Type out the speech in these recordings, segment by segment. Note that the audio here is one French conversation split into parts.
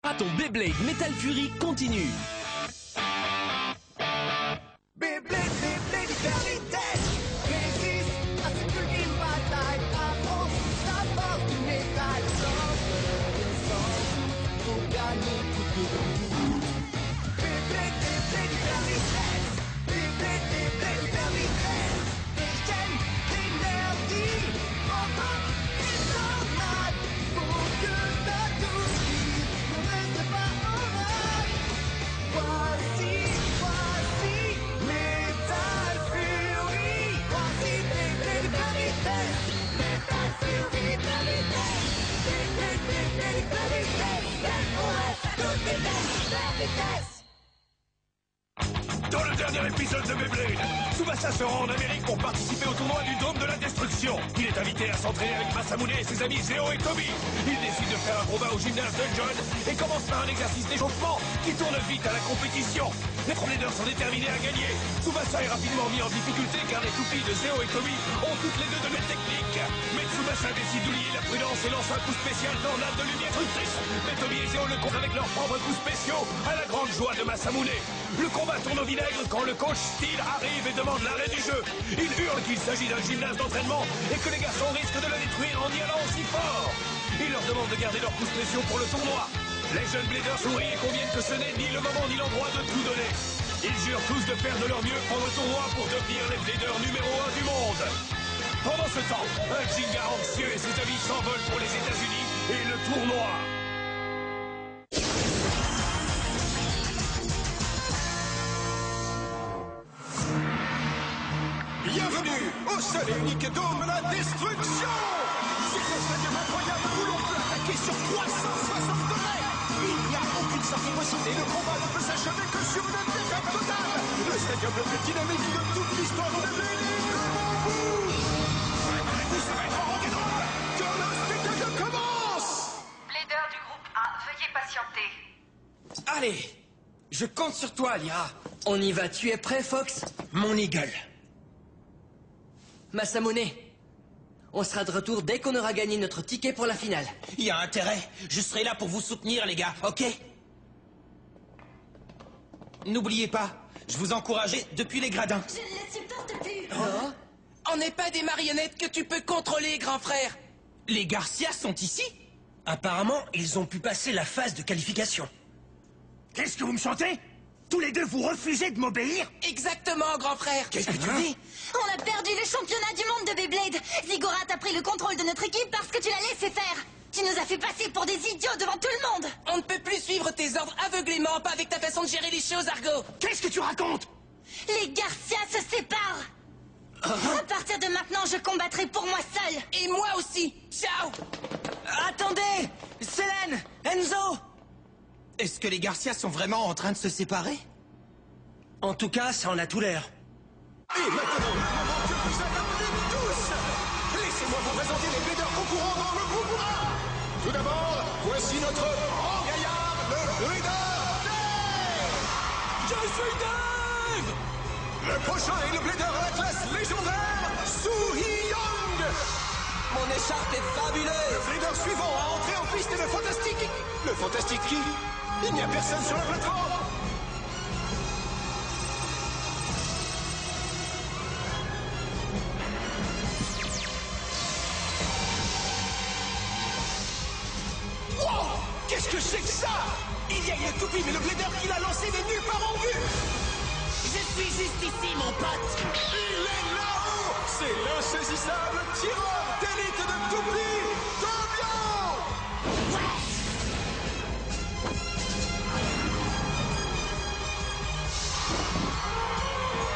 Ton Beyblade Metal Fury continue. Beyblade, Beyblade, Veritas résiste à cette ultime bataille. Affronte la force du métal. Sans pour gagner tout. Beyblade, Beyblade, Veritas. Beyblade, Beyblade, Veritas. Des chaînes d'énergie. Pendant des tornades. Pour que ta douce vie ne reste pas en rade. Voici Metal Fury. Voici Beyblade Veritas. Metal Fury Veritas. Beyblade, Beyblade Veritas. SOS à toute vitesse. Veritas. Dans le dernier épisode de Beyblade, Tsubasa se rend en Amérique pour participer au tournoi du Dôme de la Destruction. Il est invité à s'entraîner avec Masamune et ses amis Zeo et Toby. Il décide de faire un combat au gymnase Dungeon et commence par un exercice d'échauffement qui tourne vite à la compétition. Les trois leaders sont déterminés à gagner. Tsubasa est rapidement mis en difficulté car les toupies de Zeo et Toby ont toutes les deux de belles techniques. Mais Tsubasa décide d'oublier la prudence et lance un coup spécial tornade de lumière destructrice. Mais Toby et Zeo le contre avec leurs propres coups spéciaux à la grande joie de Masamune. Le combat tourne au vinaigre quand le coach Steel arrive et demande l'arrêt du jeu. Il hurle qu'il s'agit d'un gymnase d'entraînement et que les garçons risquent de le détruire en y allant aussi fort. Il leur demande de garder leur coup spéciaux pour le tournoi. Les jeunes bladers sourient et conviennent que ce n'est ni le moment ni l'endroit de tout donner. Ils jurent tous de faire de leur mieux pendant le tournoi pour devenir les bladers numéro 1 du monde. Pendant ce temps, un Jinga anxieux et ses amis s'envolent pour les États-Unis et le tournoi. Bienvenue au seul et unique Dôme de la Destruction. C'est un stadium incroyable où l'on peut attaquer sur 360 degrés. Il n'y a aucune sortie possible et le combat ne peut s'achever que sur une défaite totale. Le stadium le plus dynamique de toute l'histoire de Beyblade est devant vous. Préparez-vous, ça va être en rock'n'roll. Que le spectacle commence. Blader du groupe A, veuillez patienter. Allez, je compte sur toi, Lyra. On y va, tu es prêt, Fox? Mon eagle. Masamune, on sera de retour dès qu'on aura gagné notre ticket pour la finale. Il y a intérêt. Je serai là pour vous soutenir, les gars, ok? N'oubliez pas, je vous encourageais depuis les gradins. Je ne le supporte plus. Oh? On n'est pas des marionnettes que tu peux contrôler, grand frère. Les Garcia sont ici? Apparemment, ils ont pu passer la phase de qualification. Qu'est-ce que vous me chantez? Tous les deux, vous refusez de m'obéir? Exactement, grand frère. Qu'est-ce que tu dis? On a perdu le championnat du monde de Beyblade. Ziggurat a pris le contrôle de notre équipe parce que tu l'as laissé faire. Tu nous as fait passer pour des idiots devant tout le monde. On ne peut plus suivre tes ordres aveuglément, pas avec ta façon de gérer les choses, Argo. Qu'est-ce que tu racontes? Les Garcia se séparent. À partir de maintenant, je combattrai pour moi seul. Et moi aussi. Ciao. Attendez! Selene! Enzo! Est-ce que les Garcia sont vraiment en train de se séparer? En tout cas, ça en a tout l'air. Et maintenant, le moment que vous attendez tous. Laissez-moi vous présenter les bladers concourants dans le groupe A. Tout d'abord, voici notre grand gaillard, le blader Dave. Je suis Dave. Le prochain est le blader à la classe légendaire, Soo-Hee Young. Mon écharpe est fabuleuse! Le blader suivant à entrer en piste est le fantastique. Le fantastique qui? Il n'y a personne sur la plateforme. Wow! Qu'est-ce que c'est que ça? Il y a une toupie, mais le blader qui l'a lancé n'est nulle part en vue. Je suis juste ici, mon pote. Il est là-haut. C'est l'insaisissable tireur d'élite de toupie, Tobian.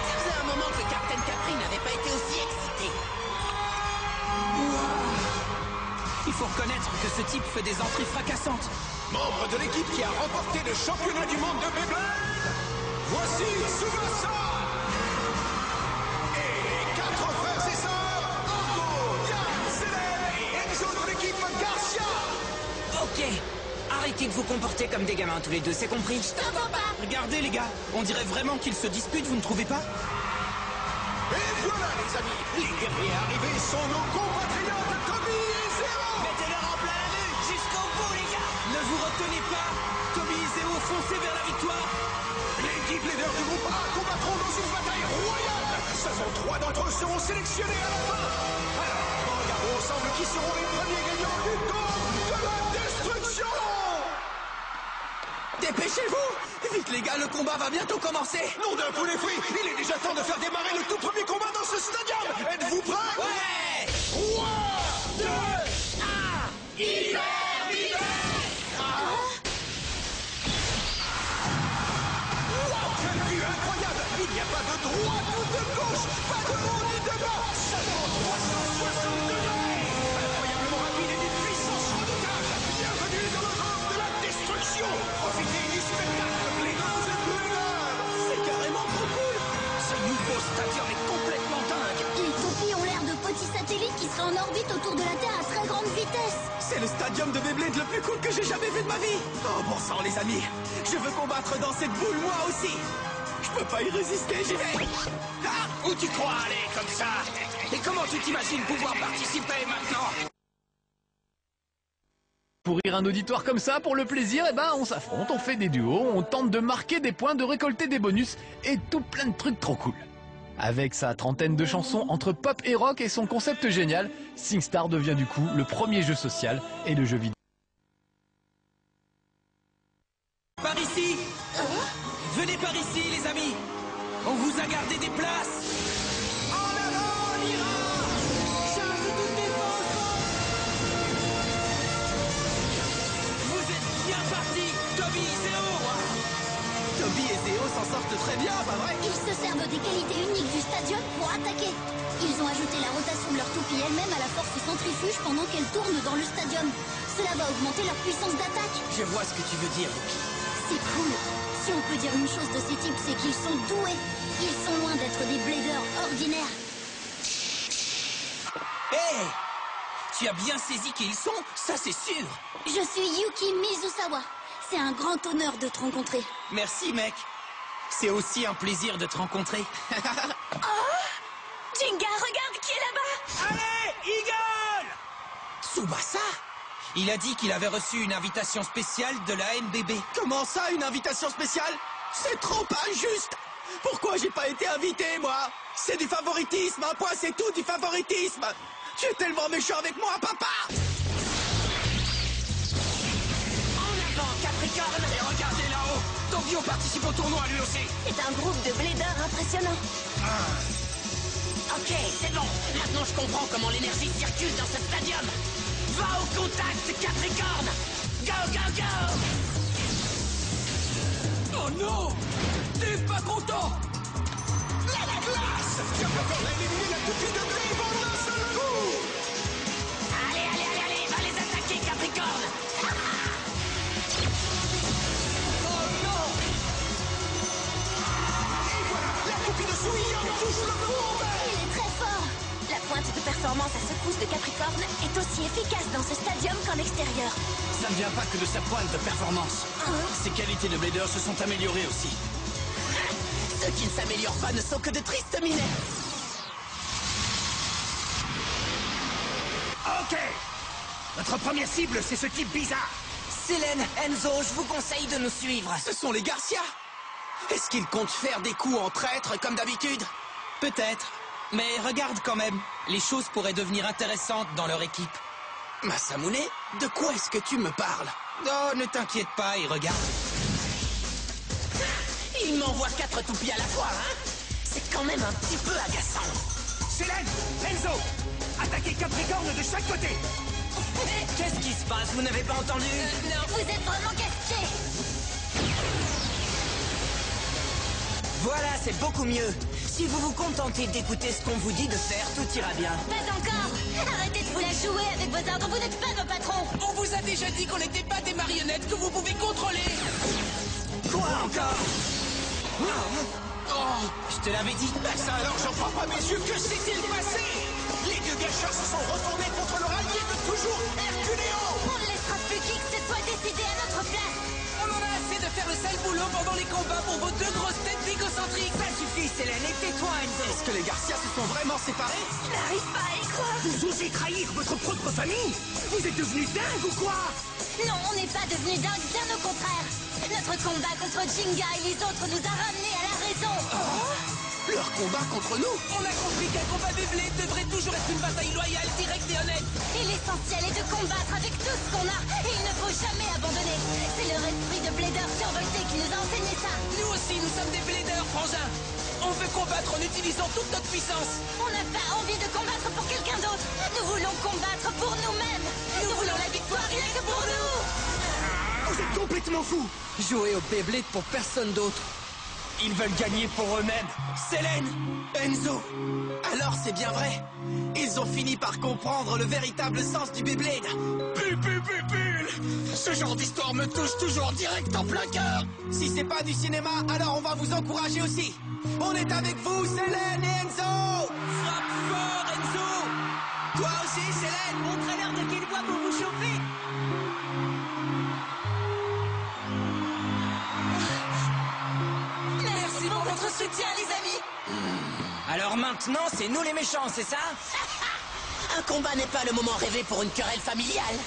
Ça faisait un moment que Captain Capri n'avait pas été aussi excité. Il faut reconnaître que ce type fait des entrées fracassantes. Membre de l'équipe qui a remporté le championnat du monde de Beyblade, voici Tsubasa. Et les 4 frères et sœurs, Argo, Yann, Selene et Enzo de l'équipe Garcia. Ok, arrêtez de vous comporter comme des gamins tous les deux, c'est compris? T'entends pas? Regardez, les gars, on dirait vraiment qu'ils se disputent, vous ne trouvez pas? Et voilà les amis, les derniers arrivés sont nos compatriotes Toby et Zero. Mettez-leur en plein la vue, jusqu'au bout, les gars. Ne vous retenez pas! foncer vers la victoire. Les 10 plaideurs du groupe A combattront dans une bataille royale. Seulement 3 d'entre eux seront sélectionnés à la fin. Alors, regardons ensemble qui seront les premiers gagnants du Dôme de la Destruction. Dépêchez-vous! Vite les gars, le combat va bientôt commencer! Nom d'un poulet frit, il est déjà temps de faire démarrer le tout premier combat dans ce stadium. Êtes-vous prêts? Ouais! 3, 2, 1, hiver! Quel but incroyable! Il n'y a pas de droite ou de gauche, pas de haut ni de bas, seulement 360 degrés! Incroyablement rapide et d'une puissance redoutable! Bienvenue dans le Dôme de la Destruction! Profitez du spectacle, Bleeders et Bleeders! C'est carrément trop cool! Ce nouveau stadium est complètement dingue! Les Topies ont l'air de petits satellites qui seraient en orbite autour de la Terre à très grande vitesse. C'est le stadium de Beyblade le plus cool que j'ai jamais vu de ma vie! Oh bon sang les amis! Je veux combattre dans cette boule moi aussi! Je peux pas y résister, j'y vais! Ah, où tu crois aller comme ça? Et comment tu t'imagines pouvoir participer maintenant? Pour rire un auditoire comme ça, pour le plaisir, eh ben on s'affronte, on fait des duos, on tente de marquer des points, de récolter des bonus et tout plein de trucs trop cool. Avec sa trentaine de chansons entre pop et rock et son concept génial, SingStar devient du coup le premier jeu social et le jeu vidéo. Par ici! Venez par ici les amis! On vous a gardé des places! En avant, on ira. Charge toutes tes forces. Vous êtes bien partis! Toby, Zéo! Toby et Zéo s'en sortent très bien, pas vrai? Ils se servent des qualités uniques du stadium pour attaquer. Ils ont ajouté la rotation de leur toupie elle-même à la force centrifuge pendant qu'elle tourne dans le stadium. Cela va augmenter leur puissance d'attaque. Je vois ce que tu veux dire, Lucky. C'est cool. Si on peut dire une chose de ces types, c'est qu'ils sont doués. Ils sont loin d'être des bladers ordinaires. Hé! Tu as bien saisi qui ils sont, ça c'est sûr! Je suis Yuki Mizusawa. C'est un grand honneur de te rencontrer. Merci mec! C'est aussi un plaisir de te rencontrer. Jinga, regarde qui est là-bas. Allez, Eagle! Tsubasa? Il a dit qu'il avait reçu une invitation spéciale de la NBB. Comment ça, une invitation spéciale? C'est trop injuste! Pourquoi j'ai pas été invité, moi? C'est du favoritisme, un point, c'est tout, du favoritisme! Tu es tellement méchant avec moi, papa! En avant, Capricorne. Et regardez là-haut, Tokyo participe au tournoi lui aussi. C'est un groupe de bladers impressionnant. Ok, c'est bon. Maintenant, je comprends comment l'énergie circule dans ce stadium. Va au contact, Capricorne. Go, go, go. Oh non! T'es pas content? La glace! Capricorne a éliminé la toupie de Blade en un seul coup! Allez, allez, allez, allez, va les attaquer, Capricorne. Oh non! Et voilà, la toupie de Suiyan touche le fond vert! Il est très fort. La pointe de performance à secousse de Capricorne est aussi efficace dans ce stadium qu'en extérieur. Ça ne vient pas que de sa pointe de performance. Ses qualités de blader se sont améliorées aussi. Ceux qui ne s'améliorent pas ne sont que de tristes minets. Ok! Notre première cible, c'est ce type bizarre. Sélène, Enzo, je vous conseille de nous suivre. Ce sont les Garcia. Est-ce qu'ils comptent faire des coups en traître comme d'habitude? Peut-être. Mais regarde quand même. Les choses pourraient devenir intéressantes dans leur équipe. Masamune, de quoi est-ce que tu me parles? Oh, ne t'inquiète pas et regarde. Il m'envoie 4 toupies à la fois, hein? C'est quand même un petit peu agaçant. Sélène, Enzo, attaquez Capricorne de chaque côté. Qu'est-ce qui se passe? Vous n'avez pas entendu? Non, vous êtes vraiment casse-pieds. Voilà, c'est beaucoup mieux. Si vous vous contentez d'écouter ce qu'on vous dit de faire, tout ira bien. Pas encore. Arrêtez de vous la jouer avec vos ordres. Vous n'êtes pas nos patrons. On vous a déjà dit qu'on n'était pas des marionnettes que vous pouvez contrôler. Quoi encore? Oh, je te l'avais dit. Ben ça alors, j'en crois pas mes yeux, que s'est-il passé? Les deux gâcheurs se sont retournés contre leur allié de toujours, Herculéo! On ne laissera plus qui que ce soit décider à notre place. On en a assez de faire le sale boulot pendant les combats pour vos deux grosses têtes égocentriques. Ça suffit, Célène, et tais-toi, Enzo. Est-ce que les Garcia se sont vraiment séparés? Je n'arrive pas à y croire. Vous osez trahir votre propre famille? Vous êtes devenus dingues ou quoi? Non, on n'est pas devenus dingues, bien au contraire. Notre combat contre Jinga et les autres nous a ramenés à la raison. Leur combat contre nous? On a compris qu'un combat Beyblade devrait toujours être une bataille loyale, directe et honnête. Et l'essentiel est de combattre avec tout ce qu'on a. Et il ne faut jamais abandonner. C'est leur esprit de blader survolté qui nous a enseigné ça. Nous aussi, nous sommes des bladers, frangin. On veut combattre en utilisant toute notre puissance. On n'a pas envie de combattre pour quelqu'un d'autre. Nous voulons combattre pour nous-mêmes. Nous voulons la victoire rien que pour nous. Vous êtes complètement fous! Jouer au Beyblade pour personne d'autre. Ils veulent gagner pour eux-mêmes. Selene, Enzo, alors c'est bien vrai. Ils ont fini par comprendre le véritable sens du Beyblade. Bulle. Ce genre d'histoire me touche toujours direct en plein cœur. Si c'est pas du cinéma, alors on va vous encourager aussi. On est avec vous, Selene et Enzo. Frappe fort, Enzo. Toi aussi, Selene. Montrez-leur de quel bois vous vous chauffez. Merci pour votre soutien, les amis. Alors maintenant, c'est nous les méchants, c'est ça? Un combat n'est pas le moment rêvé pour une querelle familiale.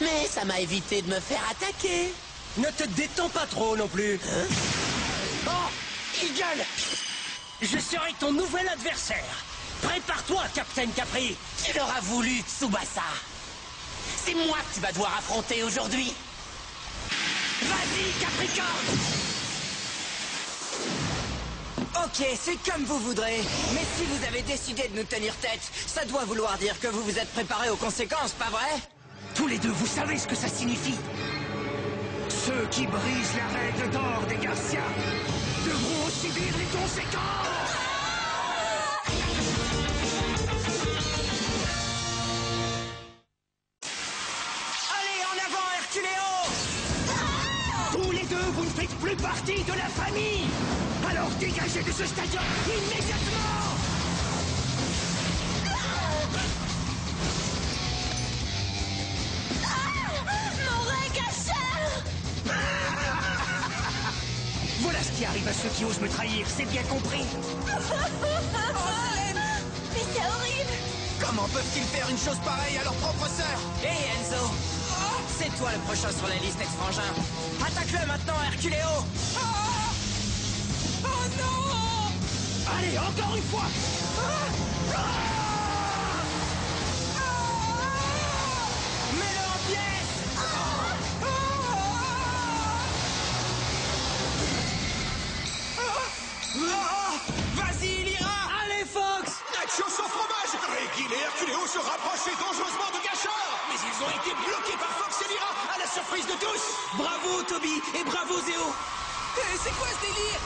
Mais ça m'a évité de me faire attaquer. Ne te détends pas trop non plus. Oh, il gueule. Je serai ton nouvel adversaire. Prépare-toi, Captain Capri. Tu l'auras voulu, Tsubasa. C'est moi que tu vas devoir affronter aujourd'hui. Vas-y, Capricorne. Ok, c'est comme vous voudrez. Mais si vous avez décidé de nous tenir tête, ça doit vouloir dire que vous vous êtes préparés aux conséquences, pas vrai? Tous les deux, vous savez ce que ça signifie. Ceux qui brisent la règle d'or des Garcia devront subir les conséquences. Allez, en avant, Herculéo. Tous les deux, vous ne faites plus partie de la famille. Alors dégagez de ce stadium immédiatement. Mon régacheur. Voilà ce qui arrive à ceux qui osent me trahir, c'est bien compris. Mais c'est horrible. Comment peuvent-ils faire une chose pareille à leur propre sœur? Hé Enzo, c'est toi le prochain sur la liste, ex-frangin. Attaque-le maintenant, Herculéo. Oh non! Allez, encore une fois. Mets-le en pièces. Vas-y, il ira. Allez, Fox. Nacho sans fromage. Reggie et Herculéo se rapprochaient dangereusement de Gachard. Mais ils ont été bloqués par Fox et Lyra, à la surprise de tous. Bravo, Toby, et bravo, Zéo. C'est quoi ce délire?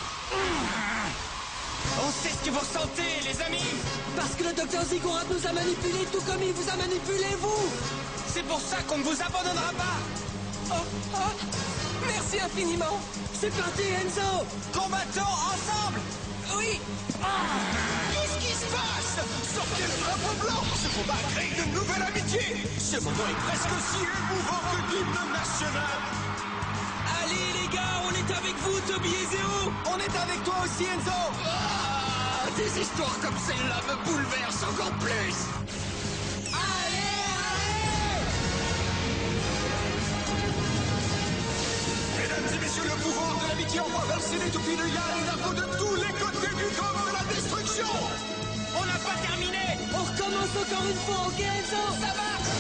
On sait ce que vous ressentez, les amis. Parce que le docteur Ziggurat nous a manipulés tout comme il vous a manipulé, vous. C'est pour ça qu'on ne vous abandonnera pas. Merci infiniment. C'est parti, Enzo. Combattons ensemble. Oui. Qu'est-ce qui se passe? Sortez le drapeau blanc. Ce combat crée une nouvelle amitié. Ce moment est presque aussi émouvant que l'hymne national. Allez, les gars, on est avec vous, Toby et Zéo. On est avec toi aussi, Enzo. Des histoires comme celle-là me bouleversent encore plus. Mesdames et messieurs, le pouvoir de l'amitié envoie verser les toupies de Yann et Napo de tous les côtés du dôme de la destruction. On n'a pas terminé. On recommence encore une fois, ok, Enzo? Ça marche.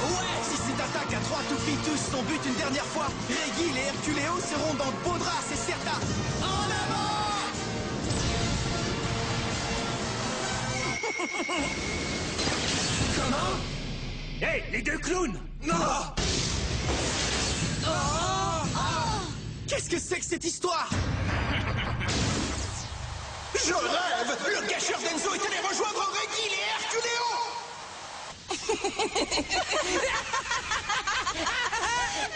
Ouais, si cette attaque à 3 toupies touche son but une dernière fois, Reggie et Herculéo seront dans de beaux draps, c'est certain. En avant. Comment? Hé, les deux clowns! Non. Qu'est-ce que c'est que cette histoire? Je rêve. Le gâcheur d'Enzo est allé rejoindre Reggie et Herculéo.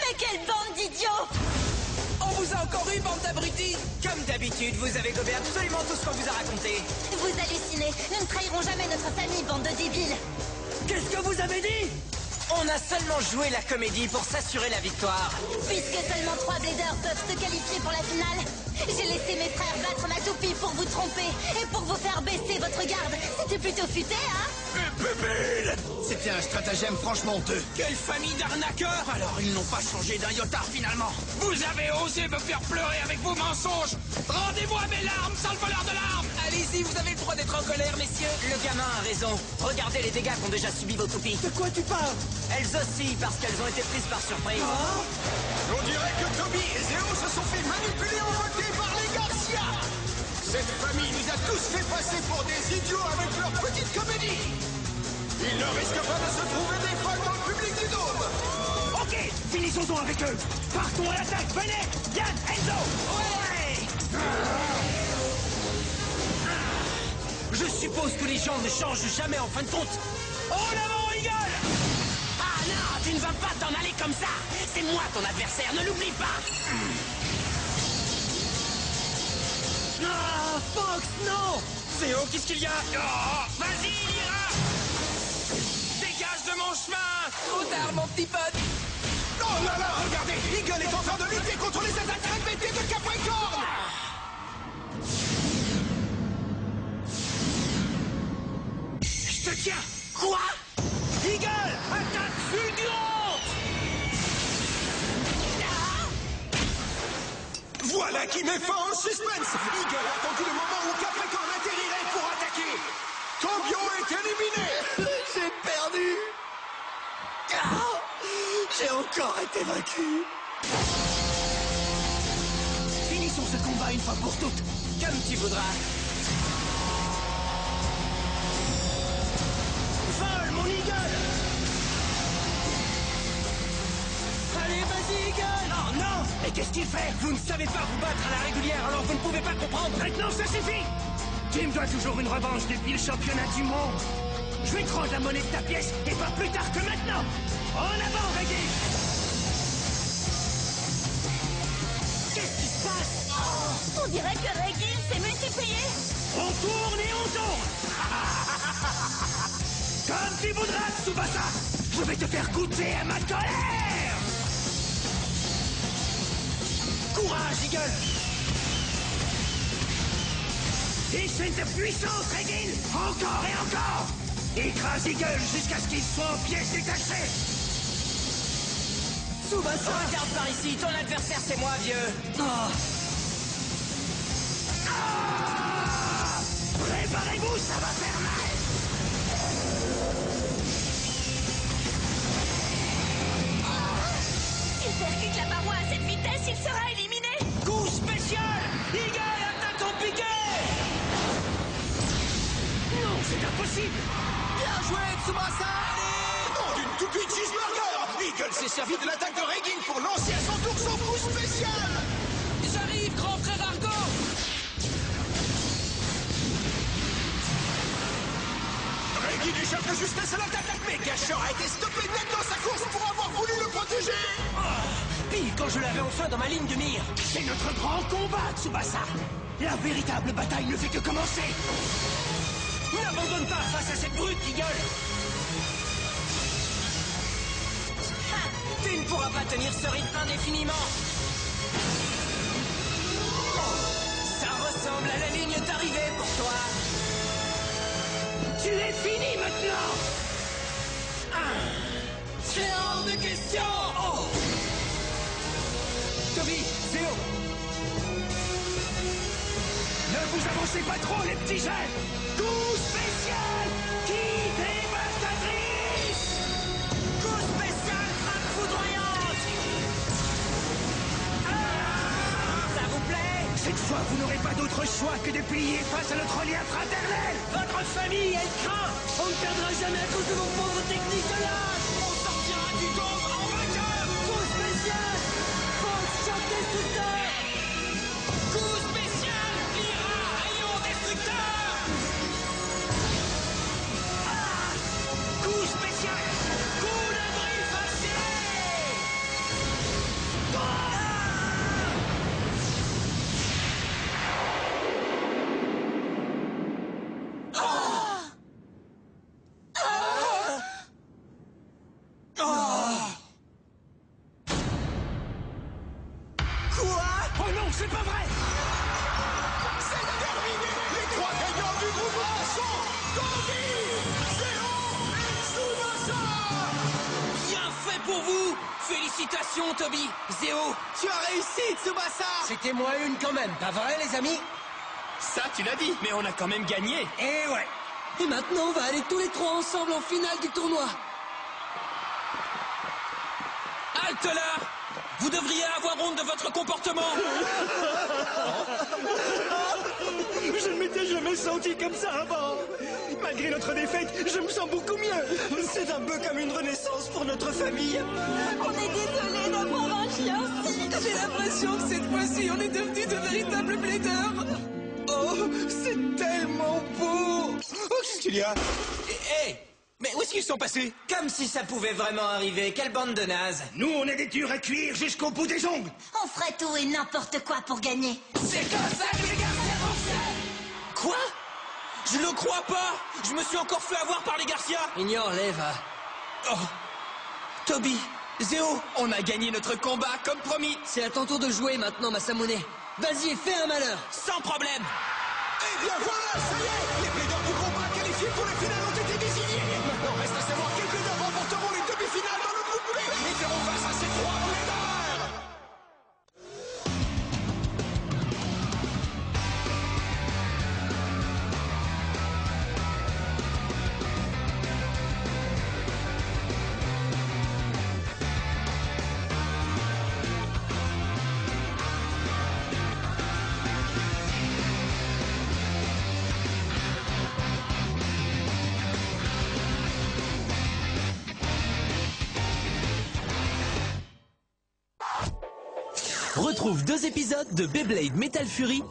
Mais quelle bande d'idiots. On vous a encore eu, bande d'abrutis. Comme d'habitude, vous avez gobé absolument tout ce qu'on vous a raconté. Vous hallucinez. Nous ne trahirons jamais notre famille, bande de débiles. Qu'est-ce que vous avez dit? On a seulement joué la comédie pour s'assurer la victoire. Puisque seulement 3 bladers peuvent se qualifier pour la finale, j'ai laissé mes frères battre ma toupie pour vous tromper et pour vous faire baisser votre garde. C'était plutôt futé, hein? C'était un stratagème franchement honteux. Quelle famille d'arnaqueurs! Alors, ils n'ont pas changé d'un iota finalement. Vous avez osé me faire pleurer avec vos mensonges. Rendez-moi mes larmes, sale voleur de larmes. Allez-y, vous avez le droit d'être en colère, messieurs. Le gamin a raison. Regardez les dégâts qu'ont déjà subis vos toupies. De quoi tu parles? Elles aussi, parce qu'elles ont été prises par surprise. On dirait que Toby et Zéo se sont fait manipuler en voté par les Garcia. Cette famille nous a tous fait passer pour des idiots avec leur petite comédie. Ils ne risquent pas de se trouver des folles dans le public du Dôme. Ok, finissons-en avec eux. Partons à l'attaque, venez. Yann, Enzo. Ouais. Je suppose que les gens ne changent jamais en fin de compte. En avant, Eagle. Ah non, tu ne vas pas t'en aller comme ça. C'est moi ton adversaire, ne l'oublie pas. Ah, Fox, non. Zéo, qu'est-ce qu'il y a? Oh, vas-y, Lyra. Dégage de mon chemin. Trop tard, mon petit pote. Oh là là, regardez, Eagle est en train de lutter contre les attaques répétées de Capricorne. Je te tiens. Quoi? Eagle, attaque fulgurante. Voilà qui met fin au suspense. Eagle a attendu le moment où Capricorne atterrirait pour attaquer. Tobio est éliminé. J'ai perdu. Ah, j'ai encore été vaincu. Finissons ce combat une fois pour toutes. Comme tu voudras. Vole, mon Eagle. Allez, vas-y, Eagle. Oh non. Mais qu'est-ce qu'il fait? Vous ne savez pas vous battre à la régulière, alors vous ne pouvez pas comprendre. Maintenant, ça suffit. Tu me dois toujours une revanche depuis le championnat du monde. Je vais te rendre la monnaie de ta pièce, et pas plus tard que maintenant. En avant, Reggie. Qu'est-ce qui se passe? On dirait que Reggie s'est multiplié. On tourne et on tourne. Comme tu voudras, Tsubasa. Je vais te faire goûter à ma colère. Courage, Eagle. Des chaînes de puissance, Reggie. Encore et encore. Écrase Eagle jusqu'à ce qu'il soit en pièces détachées. Tsubasa, regarde par ici, ton adversaire c'est moi, vieux. Préparez-vous, ça va faire mal. Il percute la paroi à cette vitesse, il sera éliminé. Coup spécial. Eagle, attaque en piqué. Non, c'est impossible. Bien joué, Tsubasa. Nom d'une toupie de cheeseburger. Eagle s'est servi de l'attaque de Regine pour lancer à son tour son coup spécial. J'arrive, grand frère Argo. Regine échappe de justesse à l'attaque, mais Gâcheur a été stoppé net dans sa course pour avoir voulu le protéger. Pile quand je l'avais enfin dans ma ligne de mire. C'est notre grand combat, Tsubasa. La véritable bataille ne fait que commencer. N'abandonne pas face à cette brute, Eagle. Tu ne pourras pas tenir ce rythme indéfiniment. Ça ressemble à la ligne d'arrivée pour toi. Tu es fini maintenant. C'est hors de question. Oh. Toby, Zéo. Ne vous avancez pas trop, les petits jeunes. Coup spécial qui dévastatrice. Coup spécial, frappe foudroyante. Ça vous plaît? Cette fois, vous n'aurez pas d'autre choix que de plier face à notre lien fraternel. Votre famille, elle craint. On ne perdra jamais à cause de vos pauvres techniques de l'âge. On sortira du dôme en vainqueur. Coup spécial. Force choc destructeur. Coup spécial, Lyra, rayon destructeur. Coup spécial. Coup de griffe acier. c'est pas vrai! C'est terminé. Les 3 gagnants du groupe A sont Toby, Zéo et Tsubasa. Bien fait pour vous! Félicitations, Toby! Zéo! Tu as réussi, Tsubasa. C'était moins une quand même, pas vrai, les amis? Ça, tu l'as dit, mais on a quand même gagné! Eh ouais! Et maintenant, on va aller tous les 3 ensemble en finale du tournoi! Halte là! Vous devriez avoir honte de votre comportement! Je ne m'étais jamais senti comme ça avant! Malgré notre défaite, je me sens beaucoup mieux! C'est un peu comme une renaissance pour notre famille. On est désolé d'avoir un chien si. J'ai l'impression que cette fois-ci, on est devenus de véritables plaideurs! Oh, c'est tellement beau. Oh, qu'est-ce qu'il y a? Hé, mais où est-ce qu'ils sont passés? Comme si ça pouvait vraiment arriver. Quelle bande de nazes. Nous, on est des durs à cuire jusqu'au bout des ongles! On ferait tout et n'importe quoi pour gagner. C'est comme ça que les Garcia fonctionnent! Quoi? Je le crois pas! Je me suis encore fait avoir par les Garcia! Ignore-les, va. Oh! Toby! Zéo! On a gagné notre combat comme promis! C'est à ton tour de jouer maintenant, Masamune. Vas-y, fais un malheur. Sans problème! Eh bien voilà, ça y est. Les plaideurs du groupe A qualifiés pour les finales ont été désignés. Maintenant, reste à savoir quels plaideurs remporteront les demi-finales dans le groupe B et feront face à ces 3 plaideurs. Retrouve 2 épisodes de Beyblade Metal Fury